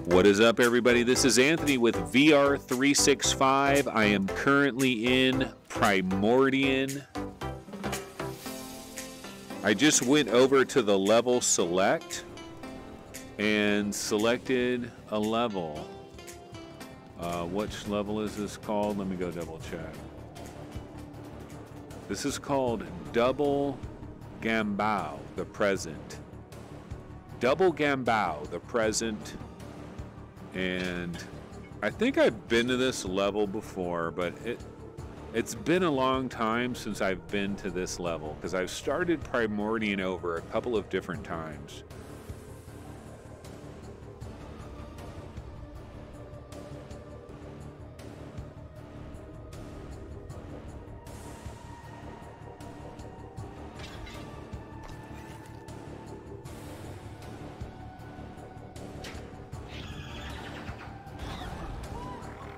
What is up, everybody? This is Anthony with VR365. I am currently in Primordian. I just went over to the level select and selected a level. Which level is this called? Let me go double check. This is called Double Gambao, the present. Double Gambao, the present. And I think I've been to this level before, but it's been a long time since I've been to this level because I've started Primordian over a couple of different times.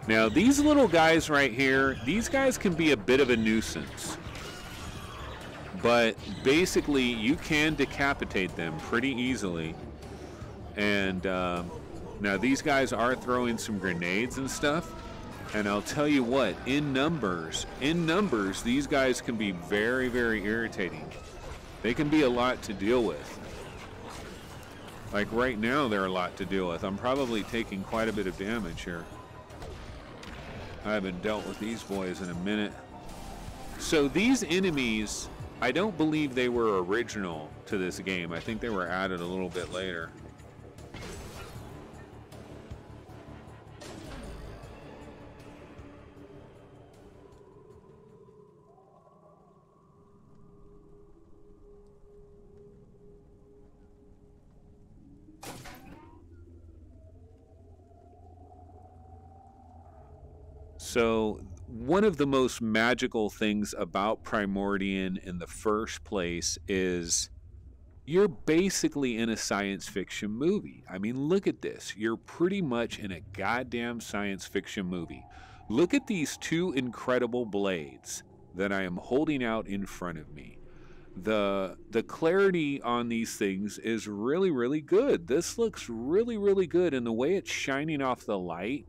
Now, these little guys right here, these guys can be a bit of a nuisance. But basically, you can decapitate them pretty easily. And now these guys are throwing some grenades and stuff. And I'll tell you what, in numbers, these guys can be very, very irritating. They can be a lot to deal with. Like right now, they're a lot to deal with. I'm probably taking quite a bit of damage here. I haven't dealt with these boys in a minute. So these enemies, I don't believe they were original to this game. I think they were added a little bit later. So one of the most magical things about Primordian in the first place is you're basically in a science fiction movie. I mean, look at this. You're pretty much in a goddamn science fiction movie. Look at these two incredible blades that I am holding out in front of me. The clarity on these things is really, really good. This looks really, really good, and the way it's shining off the light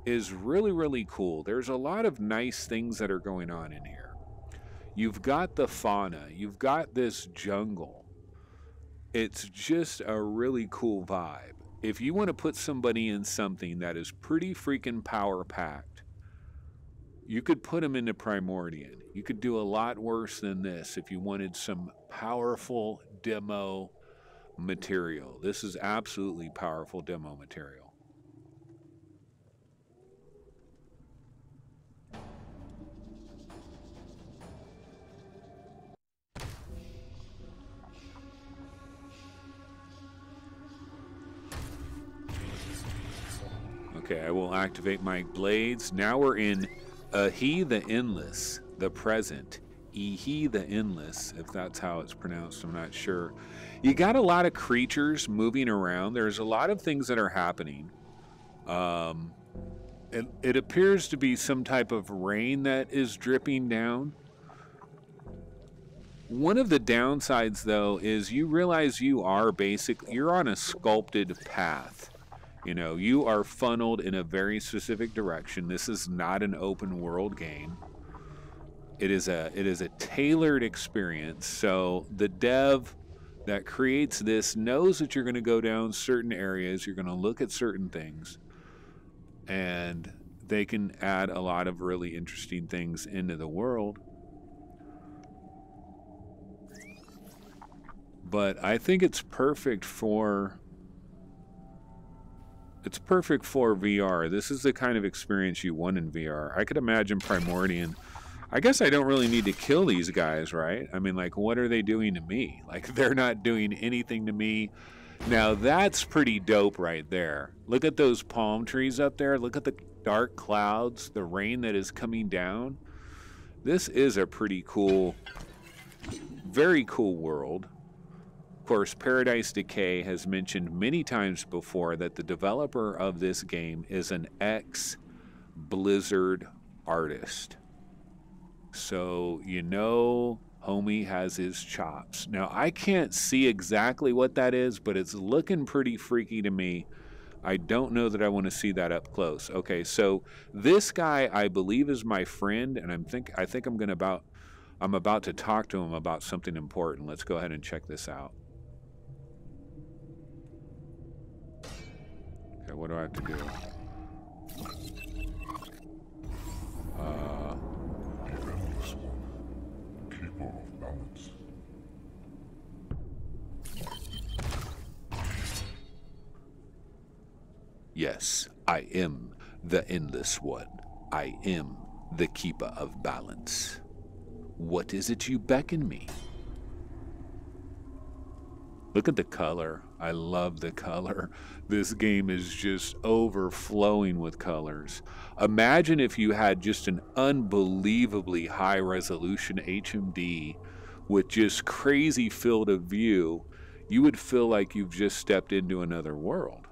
is really, really cool. There's a lot of nice things that are going on in here. You've got the fauna, you've got this jungle. It's just a really cool vibe. If you want to put somebody in something that is pretty freaking power-packed, you could put them into Primordian. You could do a lot worse than this if you wanted some powerful demo material. This is absolutely powerful demo material. Okay, I will activate my blades. Now we're in He the Endless, the present. He the Endless, if that's how it's pronounced, I'm not sure. You got a lot of creatures moving around. There's a lot of things that are happening. It appears to be some type of rain that is dripping down. One of the downsides, though, is you realize you're on a sculpted path. You know, you are funneled in a very specific direction. This is not an open world game. It is a tailored experience. So the dev that creates this knows that you're going to go down certain areas, you're going to look at certain things, and they can add a lot of really interesting things into the world. But I think it's perfect for VR. This is the kind of experience you want in VR. I could imagine Primordian. I guess I don't really need to kill these guys, right? I mean, like, what are they doing to me? Like, they're not doing anything to me. Now, that's pretty dope right there. Look at those palm trees up there. Look at the dark clouds, the rain that is coming down. This is a pretty cool, very cool world. Of course, Paradise Decay has mentioned many times before that the developer of this game is an ex-Blizzard artist. So, you know, homie has his chops. Now, I can't see exactly what that is, but it's looking pretty freaky to me. I don't know that I want to see that up close. Okay, so this guy I believe is my friend, and I think I'm about to talk to him about something important. Let's go ahead and check this out. Okay, what do I have to do? The Endless One, Keeper of Balance. Yes, I am the Endless One. I am the Keeper of Balance. What is it you beckon me? Look at the color. I love the color. This game is just overflowing with colors. Imagine if you had just an unbelievably high resolution HMD with just crazy field of view. You would feel like you've just stepped into another world.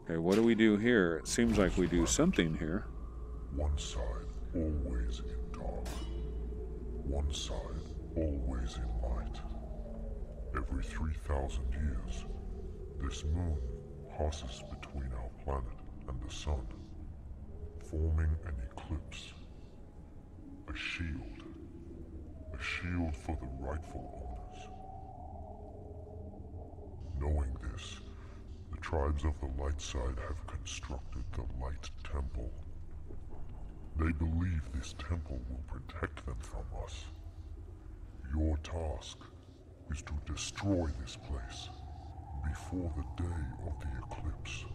Okay, what do we do here? It seems like we do something here. One side always in dark. One side always in light. Every 3,000 years, this moon passes between our planet and the sun, forming an eclipse. A shield for the rightful owners. Knowing this, the tribes of the light side have constructed the Light Temple. They believe this temple will protect them from us. Your task is to destroy this place before the day of the eclipse.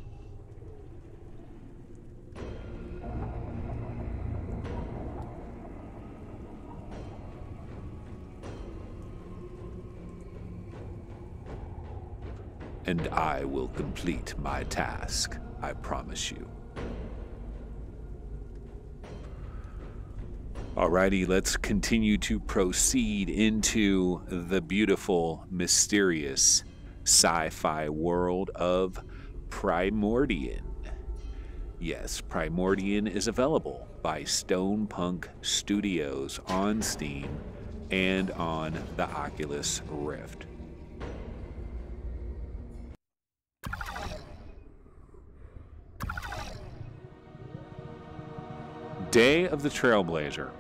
And I will complete my task, I promise you. Alrighty, let's continue to proceed into the beautiful, mysterious sci-fi world of Primordian. Yes, Primordian is available by Stonepunk Studios on Steam and on the Oculus Rift. Day of the Trailblazer.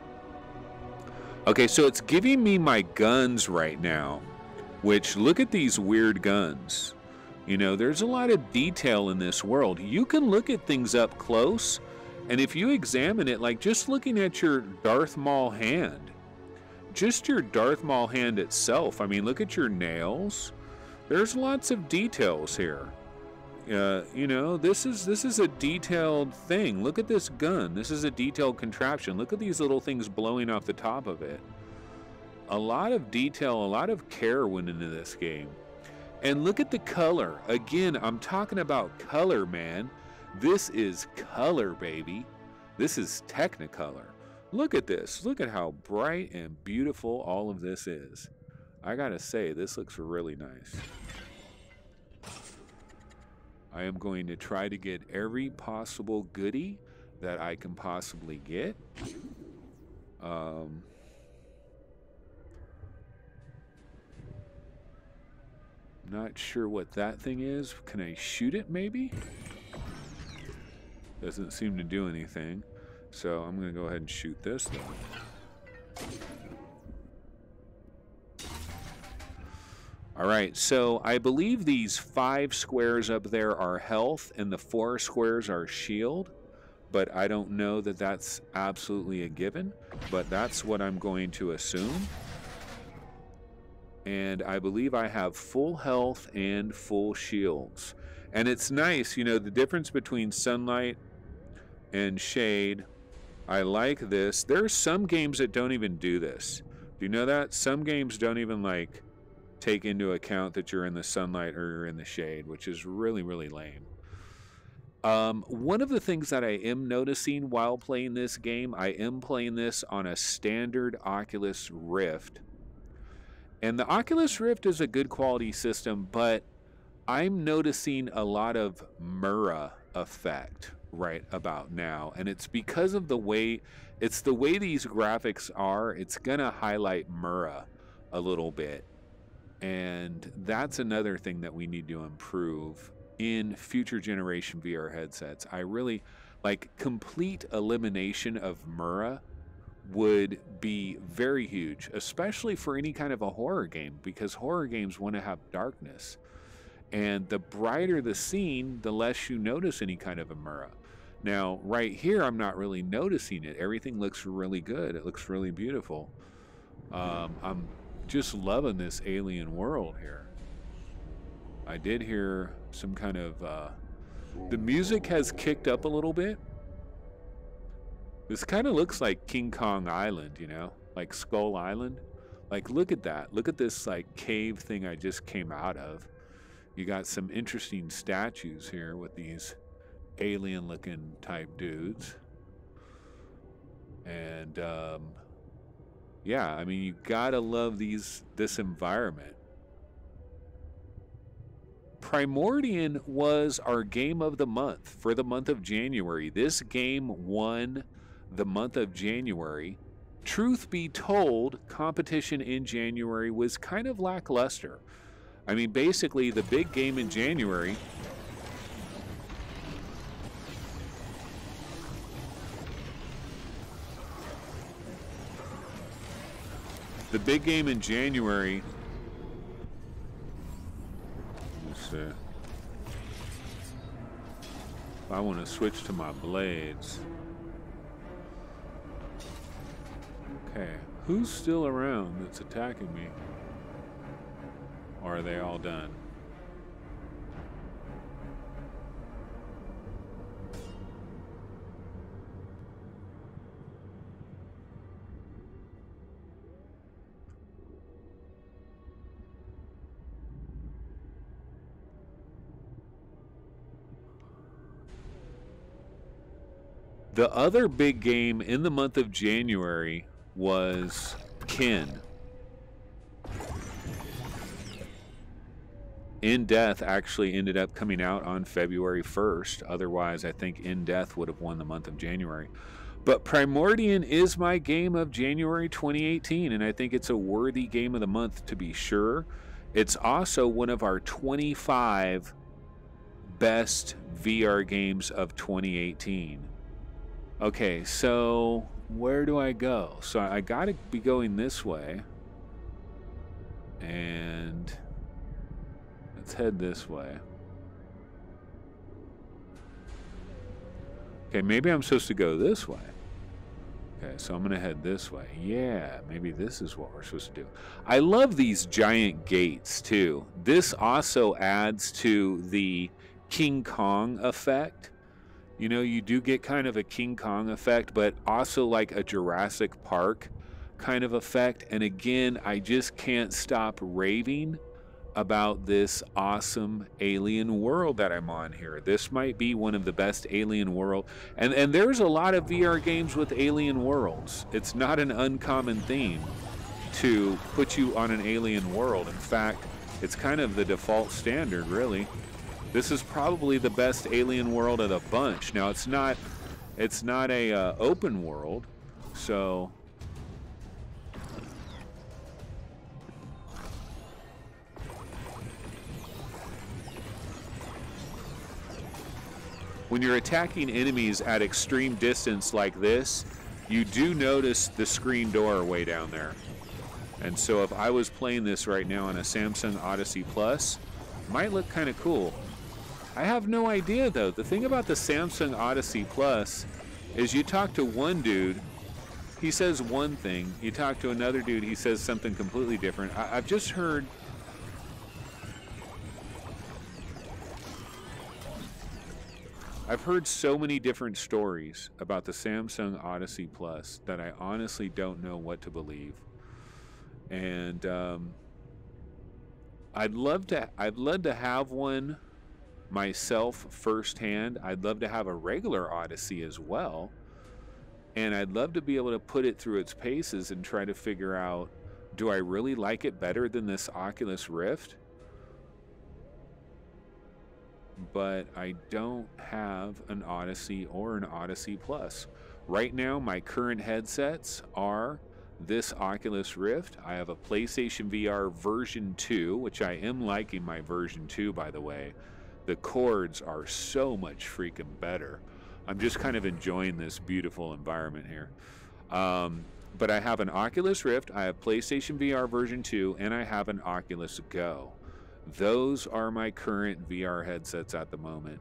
Okay, so it's giving me my guns right now, which, look at these weird guns. You know, there's a lot of detail in this world. You can look at things up close, and if you examine it, like just looking at your Darth Maul hand, just your Darth Maul hand itself, I mean, look at your nails. There's lots of details here. You know, this is a detailed thing. Look at this gun. This is a detailed contraption. Look at these little things blowing off the top of it. A lot of detail, a lot of care went into this game. And look at the color. Again, I'm talking about color, man. This is color, baby. This is Technicolor. Look at this. Look at how bright and beautiful all of this is. I gotta say, this looks really nice. I am going to try to get every possible goodie that I can possibly get. Not sure what that thing is. Can I shoot it maybe? Doesn't seem to do anything. So I'm going to go ahead and shoot this though. All right, so I believe these 5 squares up there are health and the 4 squares are shield, but I don't know that that's absolutely a given, but that's what I'm going to assume. And I believe I have full health and full shields. And it's nice, you know, the difference between sunlight and shade. I like this. There's some games that don't even do this. Do you know that? Some games don't even like take into account that you're in the sunlight or you're in the shade, which is really, really lame. One of the things that I am noticing while playing this game, I am playing this on a standard Oculus Rift. And the Oculus Rift is a good quality system, but I'm noticing a lot of Mura effect right about now. And it's because of the way these graphics are. It's gonna highlight Mura a little bit. And that's another thing that we need to improve in future generation VR headsets. I really like complete elimination of Mura would be very huge, especially for any kind of a horror game, because horror games want to have darkness. And the brighter the scene, the less you notice any kind of a Mura. Now, right here, I'm not really noticing it. Everything looks really good. It looks really beautiful. I'm just loving this alien world here. I did hear some kind of... the music has kicked up a little bit. This kind of looks like King Kong Island, you know? Like Skull Island. Like, look at that. Look at this, like, cave thing I just came out of. You got some interesting statues here with these alien-looking type dudes. And, yeah, I mean, you gotta love this environment. Primordian was our game of the month for the month of January. This game won the month of January. Truth be told, competition in January was kind of lackluster. I mean, basically, the big game in January... The big game in January... Let's see. If I want to switch to my blades... Okay, who's still around that's attacking me? Or are they all done? The other big game in the month of January was Kin. In Death actually ended up coming out on February 1st. Otherwise, I think In Death would have won the month of January. But Primordian is my game of January 2018, and I think it's a worthy game of the month to be sure. It's also one of our 25 best VR games of 2018. Okay, so where do I go? So I gotta be going this way. And let's head this way. Okay, maybe I'm supposed to go this way. Okay, so I'm gonna head this way. Yeah, maybe this is what we're supposed to do. I love these giant gates too. This also adds to the King Kong effect. You know, you do get kind of a King Kong effect, but also like a Jurassic Park kind of effect. And again, I just can't stop raving about this awesome alien world that I'm on here. This might be one of the best alien world. And there's a lot of VR games with alien worlds. It's not an uncommon theme to put you on an alien world. In fact, it's kind of the default standard, really. This is probably the best alien world of the bunch. Now, it's not a open world, so when you're attacking enemies at extreme distance like this, you do notice the screen door way down there. And so if I was playing this right now on a Samsung Odyssey Plus, it might look kind of cool. I have no idea, though. The thing about the Samsung Odyssey Plus is you talk to one dude, he says one thing. You talk to another dude, he says something completely different. I've just heard... I've heard so many different stories about the Samsung Odyssey Plus that I honestly don't know what to believe. And I'd love to have one myself firsthand. I'd love to have a regular Odyssey as well, and I'd love to be able to put it through its paces and try to figure out, do I really like it better than this Oculus Rift? But I don't have an Odyssey or an Odyssey Plus. Right now, my current headsets are this Oculus Rift. I have a PlayStation VR version 2, which I am liking my version 2, by the way. The chords are so much freaking better. I'm just kind of enjoying this beautiful environment here. But I have an Oculus Rift, I have PlayStation VR version 2, and I have an Oculus Go. Those are my current VR headsets at the moment.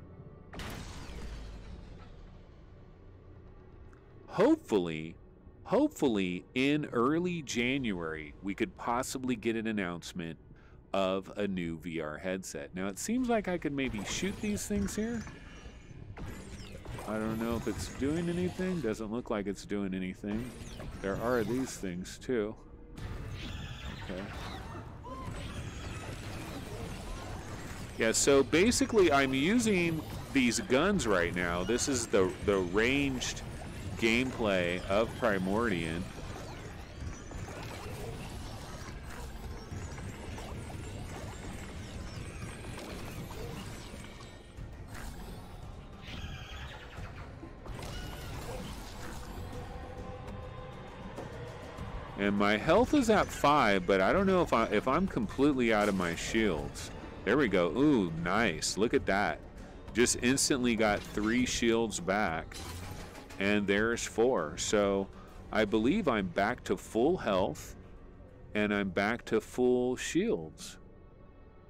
Hopefully in early January, we could possibly get an announcement of a new VR headset. Now, it seems like I could maybe shoot these things here. I don't know if it's doing anything. Doesn't look like it's doing anything. There are these things too. Okay. Yeah, so basically I'm using these guns right now. This is the ranged gameplay of Primordian. And my health is at 5, but I don't know if I'm completely out of my shields. There we go. Ooh, nice. Look at that. Just instantly got 3 shields back. And there's 4. So I believe I'm back to full health. And I'm back to full shields.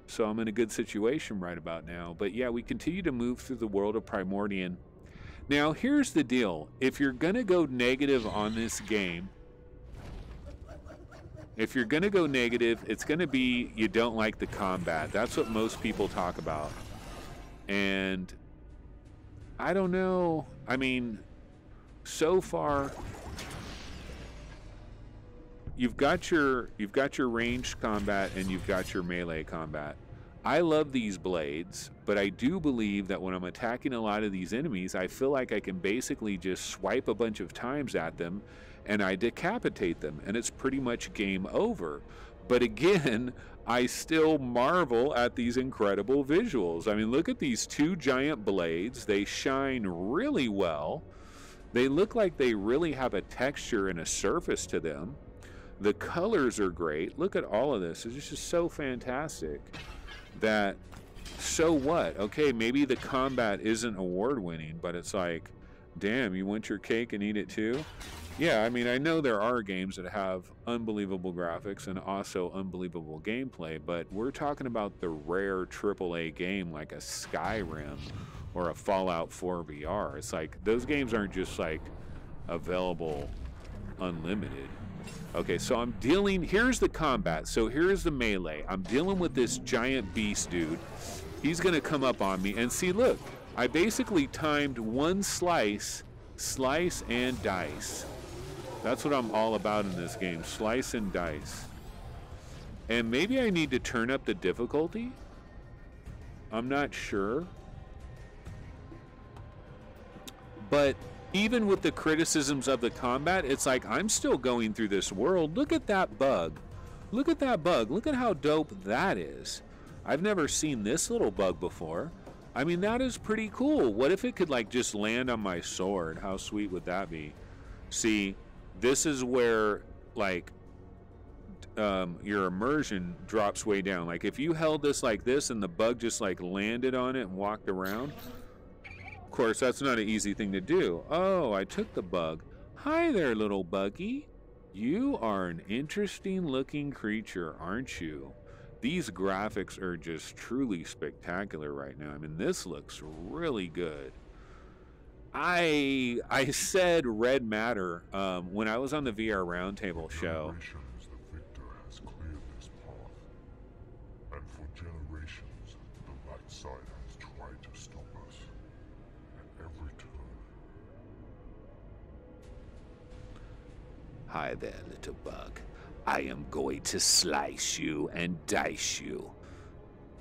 So I'm in a good situation right about now. But yeah, we continue to move through the world of Primordian. Now, here's the deal. If you're going to go negative on this game, it's going to be you don't like the combat. That's what most people talk about. And I don't know. I mean, so far you've got your ranged combat and you've got your melee combat. I love these blades, but I do believe that when I'm attacking a lot of these enemies, I feel like I can basically just swipe a bunch of times at them and I decapitate them, and it's pretty much game over. But again, I still marvel at these incredible visuals. I mean, look at these 2 giant blades. They shine really well. They look like they really have a texture and a surface to them. The colors are great. Look at all of this. It's just so fantastic. That, so what? Okay, maybe the combat isn't award-winning, but it's like, damn, you want your cake and eat it too? Yeah, I mean, I know there are games that have unbelievable graphics and also unbelievable gameplay, but we're talking about the rare AAA game like a Skyrim or a Fallout 4 VR. It's like, those games aren't just like available unlimited. Okay, so I'm dealing, here's the combat. So here's the melee. I'm dealing with this giant beast dude. He's gonna come up on me, and see, look, I basically timed one slice and dice. That's what I'm all about in this game, slice and dice. And maybe I need to turn up the difficulty? I'm not sure. But even with the criticisms of the combat, it's like I'm still going through this world. Look at that bug. Look at that bug. Look at how dope that is. I've never seen this little bug before. I mean, that is pretty cool. What if it could like just land on my sword? How sweet would that be? See, this is where like your immersion drops way down. Like if you held this like this and the bug just like landed on it and walked around, of course that's not an easy thing to do. Oh, I took the bug. Hi there, little buggy. You are an interesting looking creature, aren't you? These graphics are just truly spectacular right now. I mean, this looks really good. I said red matter when I was on the VR Roundtable show. The victor has cleared this path, and for generations the light side has tried to stop us at every turn. Hi there, little bug. I am going to slice you and dice you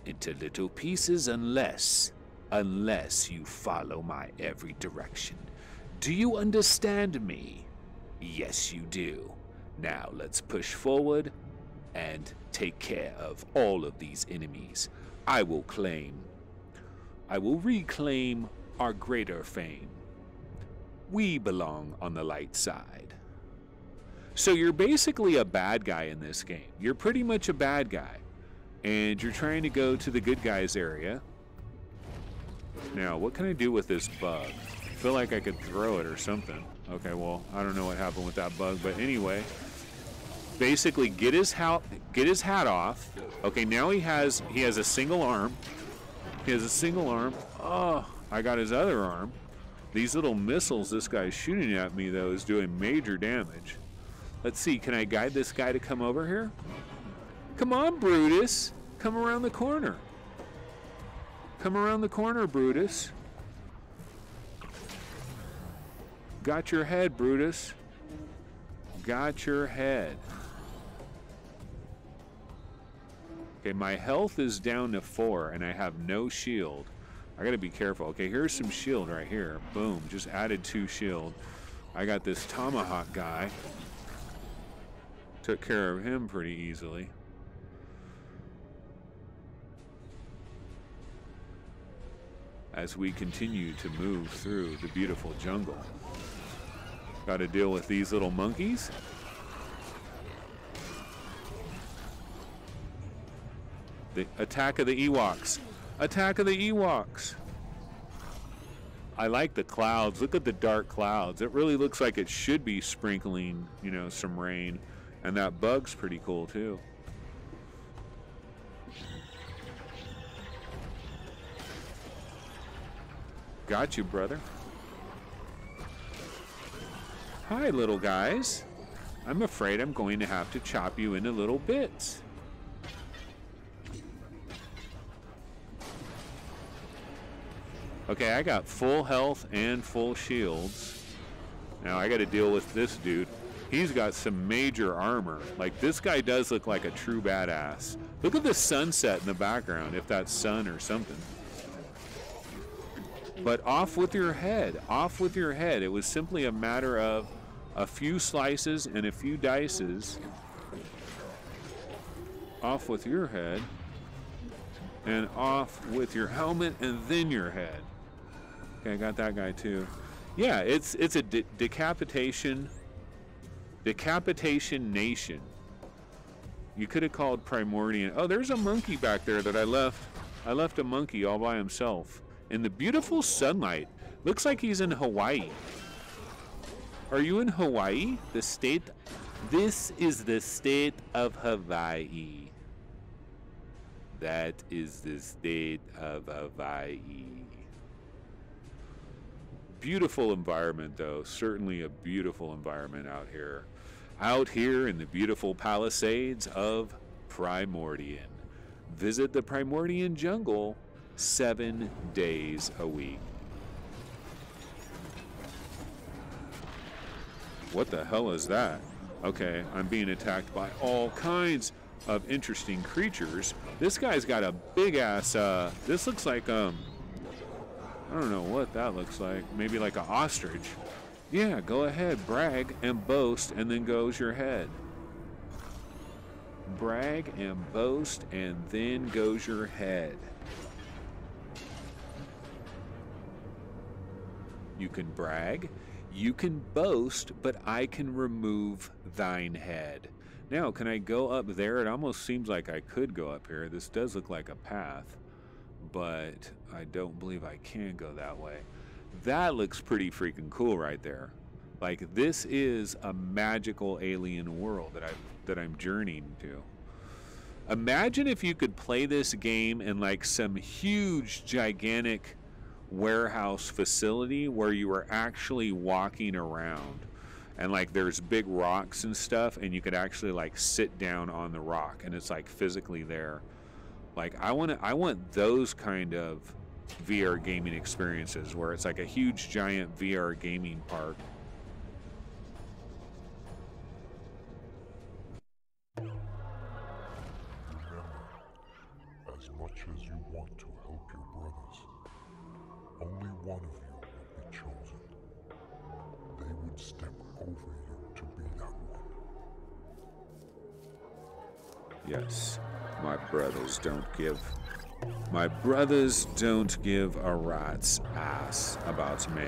into little pieces unless you follow my every direction. Do you understand me? Yes, you do. Now let's push forward and take care of all of these enemies. I will reclaim our greater fame. We belong on the light side. So you're basically a bad guy in this game. You're pretty much a bad guy. And you're trying to go to the good guys area. Now, what can I do with this bug? I feel like I could throw it or something. Okay, well, I don't know what happened with that bug, but anyway, basically get his hat off. Okay, now he has a single arm. He has a single arm. Oh, I got his other arm. These little missiles this guy's shooting at me, though, is doing major damage. Let's see, can I guide this guy to come over here? Come on, Brutus. Come around the corner. Come around the corner, Brutus. Got your head, Brutus. Got your head. Okay, my health is down to 4, and I have no shield. I gotta be careful. Okay, here's some shield right here. Boom, just added 2 shield. I got this tomahawk guy. Took care of him pretty easily. As we continue to move through the beautiful jungle. Got to deal with these little monkeys. The attack of the Ewoks. Attack of the Ewoks. I like the clouds. Look at the dark clouds. It really looks like it should be sprinkling, you know, some rain. And that bug's pretty cool too. Got you, brother. Hi, little guys. I'm afraid I'm going to have to chop you into little bits. Okay, I got full health and full shields. Now I got to deal with this dude. He's got some major armor. Like, this guy does look like a true badass. Look at the sunset in the background, if that's sun or something. But off with your head. Off with your head. It was simply a matter of a few slices and a few dices. Off with your head. And off with your helmet and then your head. Okay, I got that guy too. Yeah, it's a decapitation nation. You could have called Primordian. Oh, there's a monkey back there that I left. I left a monkey all by himself in the beautiful sunlight. Looks like he's in Hawaii. Are you in Hawaii? The state? This is the state of Hawaii. That is the state of Hawaii. Beautiful environment, though. Certainly a beautiful environment out here. Out here in the beautiful Palisades of Primordian. Visit the Primordian jungle 7 days a week. What the hell is that? Okay, I'm being attacked by all kinds of interesting creatures. This guy's got a big ass, this looks like, I don't know what that looks like. Maybe like an ostrich. Yeah, go ahead, brag and boast, and then goes your head. Brag and boast, and then goes your head. You can brag, you can boast, but I can remove thine head. Now, can I go up there? It almost seems like I could go up here. This does look like a path, but I don't believe I can go that way. That looks pretty freaking cool right there. Like, this is a magical alien world that I'm journeying to. Imagine if you could play this game in like some huge, gigantic warehouse facility where you were actually walking around. And like there's big rocks and stuff, and you could actually like sit down on the rock, and it's like physically there. Like I want those kind of VR gaming experiences where it's like a huge giant VR gaming park. Remember, as much as you want to help your brothers, only one of you would be chosen. They would step over you to be that one. Yes, my brothers don't give a rat's ass about me.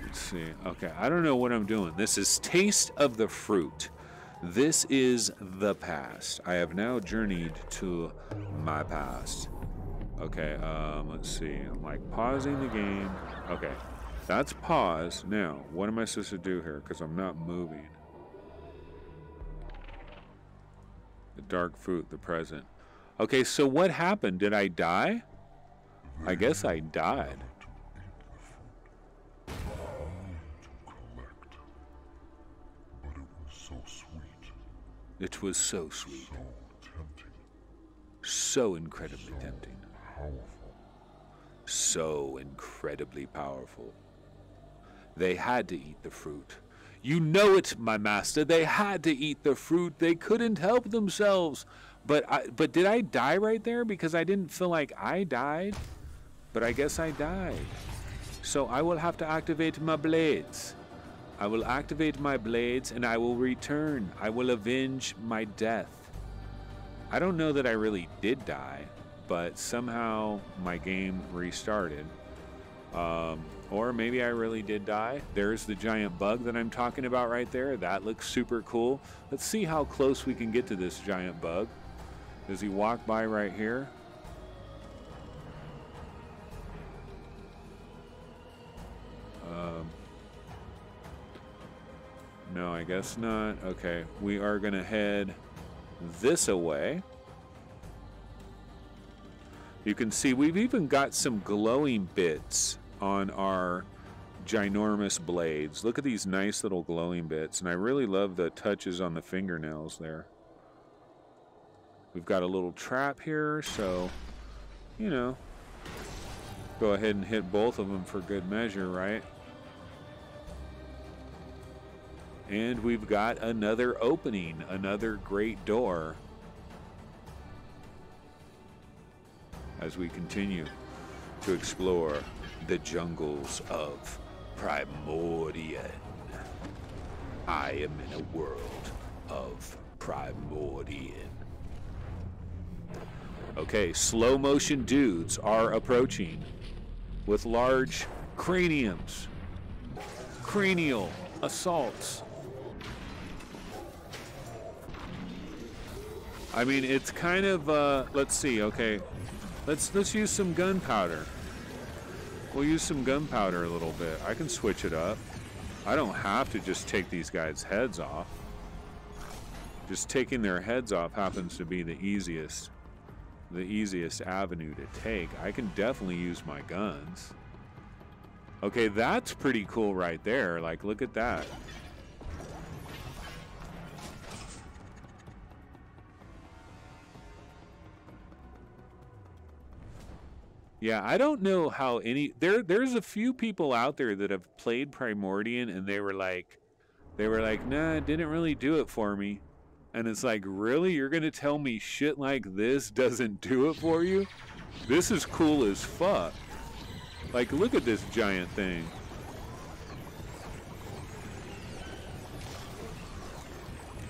Let's see. Okay, I don't know what I'm doing. This is Taste of the Fruit. This is the past. I have now journeyed to my past. Okay, let's see. I'm like pausing the game. Okay, that's pause. Now, what am I supposed to do here? Because I'm not moving. The dark fruit, the present. Okay, so what happened? Did I die? I guess I died. It was so sweet. So tempting. So incredibly tempting. Powerful. So incredibly powerful. They had to eat the fruit. You know it, my master. They had to eat the fruit. They couldn't help themselves. But did I die right there? Because I didn't feel like I died. But I guess I died. So I will have to activate my blades. I will activate my blades and I will return. I will avenge my death. I don't know that I really did die, but somehow my game restarted. Or maybe I really did die. There's the giant bug that I'm talking about right there. That looks super cool. Let's see how close we can get to this giant bug. Does he walk by right here? No, I guess not. Okay, we are gonna head this away. You can see we've even got some glowing bits on our ginormous blades. Look at these nice little glowing bits, and I really love the touches on the fingernails there. We've got a little trap here, so, you know, go ahead and hit both of them for good measure, right? And we've got another opening, another great door. As we continue to explore the jungles of Primordian. I am in a world of Primordian. Okay, slow motion dudes are approaching with large craniums. Cranial assaults. I mean, it's kind of, let's see, okay. Let's use some gunpowder. We'll use some gunpowder a little bit. I can switch it up. I don't have to just take these guys' heads off. Just taking their heads off happens to be the easiest avenue to take. I can definitely use my guns. Okay, that's pretty cool right there. Like, look at that. Yeah, I don't know how there's a few people out there that have played Primordian and they were like, nah, it didn't really do it for me. And it's like, really? You're gonna tell me shit like this doesn't do it for you? This is cool as fuck. Like, look at this giant thing.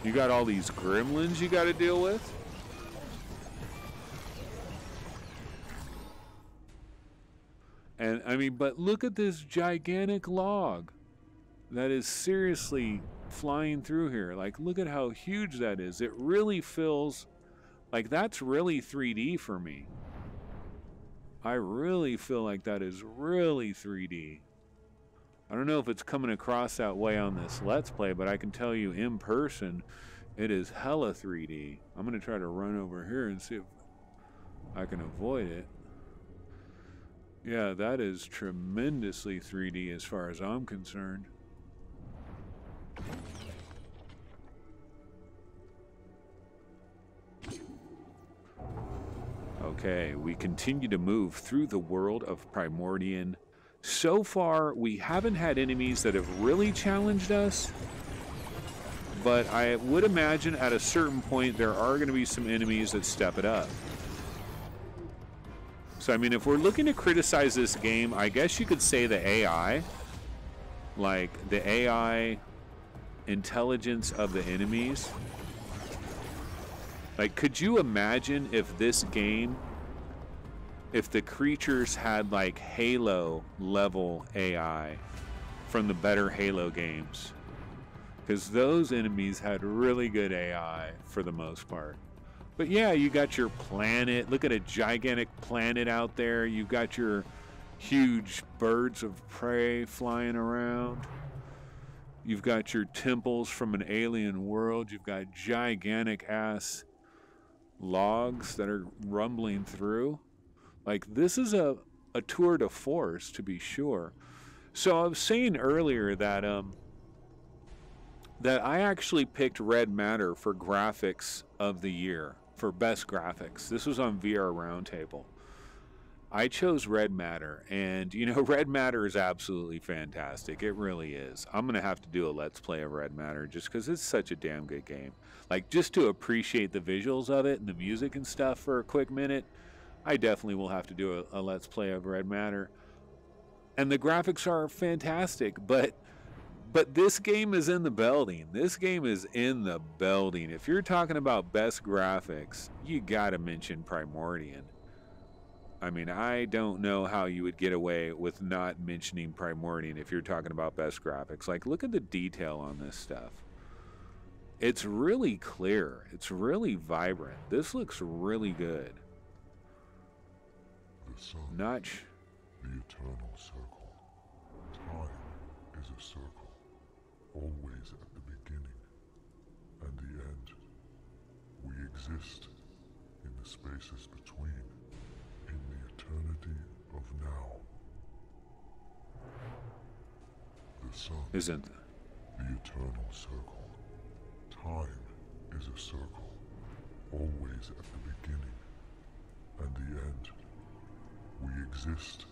You got all these gremlins you gotta deal with? And I mean, but look at this gigantic log that is seriously flying through here. Like, look at how huge that is. It really feels like that's really 3D for me. I really feel like that is really 3D. I don't know if it's coming across that way on this Let's Play, but I can tell you in person, it is hella 3D. I'm going to try to run over here and see if I can avoid it. Yeah, that is tremendously 3D as far as I'm concerned. Okay, we continue to move through the world of Primordian. So far, we haven't had enemies that have really challenged us, but I would imagine at a certain point there are going to be some enemies that step it up. So, I mean, if we're looking to criticize this game, I guess you could say the AI. Like, the AI intelligence of the enemies. Like, could you imagine if this game, if the creatures had, like, Halo-level AI from the better Halo games? Because those enemies had really good AI for the most part. But yeah, you got your planet. Look at a gigantic planet out there. You've got your huge birds of prey flying around. You've got your temples from an alien world. You've got gigantic ass logs that are rumbling through. Like, this is a tour de force, to be sure. So I was saying earlier that that I actually picked Red Matter for graphics of the year, for best graphics. This was on VR Roundtable. I chose Red Matter, and you know, Red Matter is absolutely fantastic. It really is. I'm going to have to do a Let's Play of Red Matter just because it's such a damn good game. Like, just to appreciate the visuals of it and the music and stuff for a quick minute, I definitely will have to do a Let's Play of Red Matter. And the graphics are fantastic, but this game is in the building. This game is in the building. If you're talking about best graphics, you got to mention Primordian. I mean, I don't know how you would get away with not mentioning Primordian if you're talking about best graphics. Like, look at the detail on this stuff. It's really clear. It's really vibrant. This looks really good. The sun, Notch. the eternal circle. Time is a circle, always at the beginning and the end. We exist in the spaces between, in the eternity of now. The sun Isn't the eternal circle. Time is a circle, always at the beginning and the end. We exist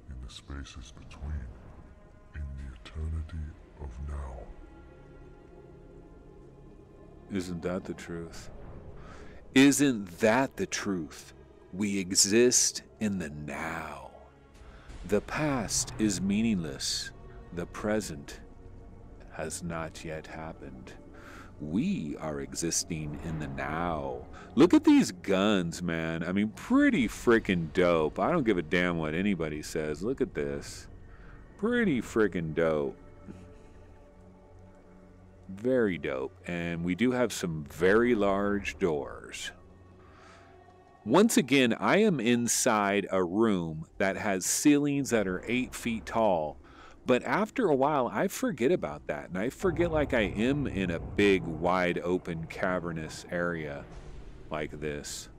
in the spaces between, in the eternity of now. Isn't that the truth? Isn't that the truth? We exist in the now. The past is meaningless. The present has not yet happened. We are existing in the now. Look at these guns, man. I mean, pretty freaking dope. I don't give a damn what anybody says. Look at this. Pretty freaking dope. Very dope. And we do have some very large doors. Once again, I am inside a room that has ceilings that are 8 feet tall. But after a while, I forget about that. And I forget like I am in a big, wide open, cavernous area like this.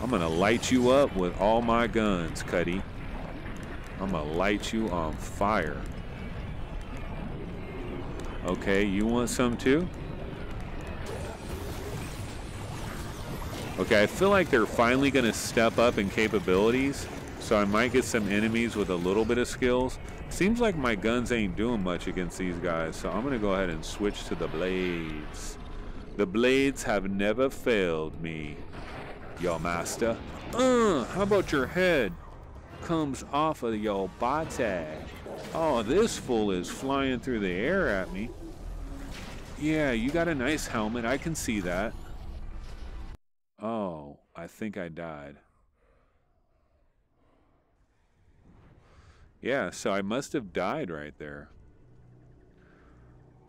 I'm going to light you up with all my guns, Cuddy. I'm going to light you on fire. Okay, you want some too? Okay, I feel like they're finally going to step up in capabilities. So I might get some enemies with a little bit of skills. Seems like my guns ain't doing much against these guys. So I'm going to go ahead and switch to the blades. The blades have never failed me, your master. How about your head comes off of your body? Oh, this fool is flying through the air at me. Yeah, you got a nice helmet. I can see that. Oh, I think I died. Yeah, so I must have died right there.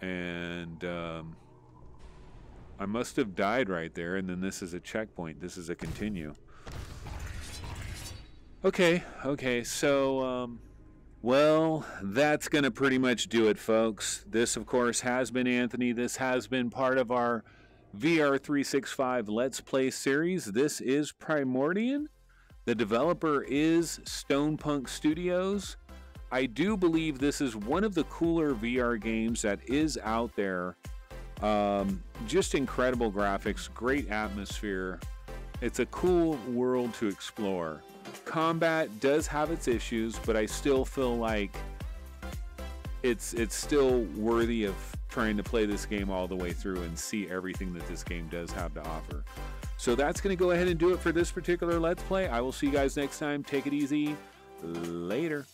And I must have died right there, and then this is a checkpoint. This is a continue. Okay, so, well, that's going to pretty much do it, folks. This, of course, has been Anthony. This has been part of our VR365 Let's Play series. This is Primordian. The developer is Stonepunk Studios. I do believe this is one of the cooler VR games that is out there. Just incredible graphics, great atmosphere. It's a cool world to explore. Combat does have its issues, but I still feel like it's still worthy of trying to play this game all the way through and see everything that this game does have to offer. So that's going to go ahead and do it for this particular Let's Play. I will see you guys next time. Take it easy. Later.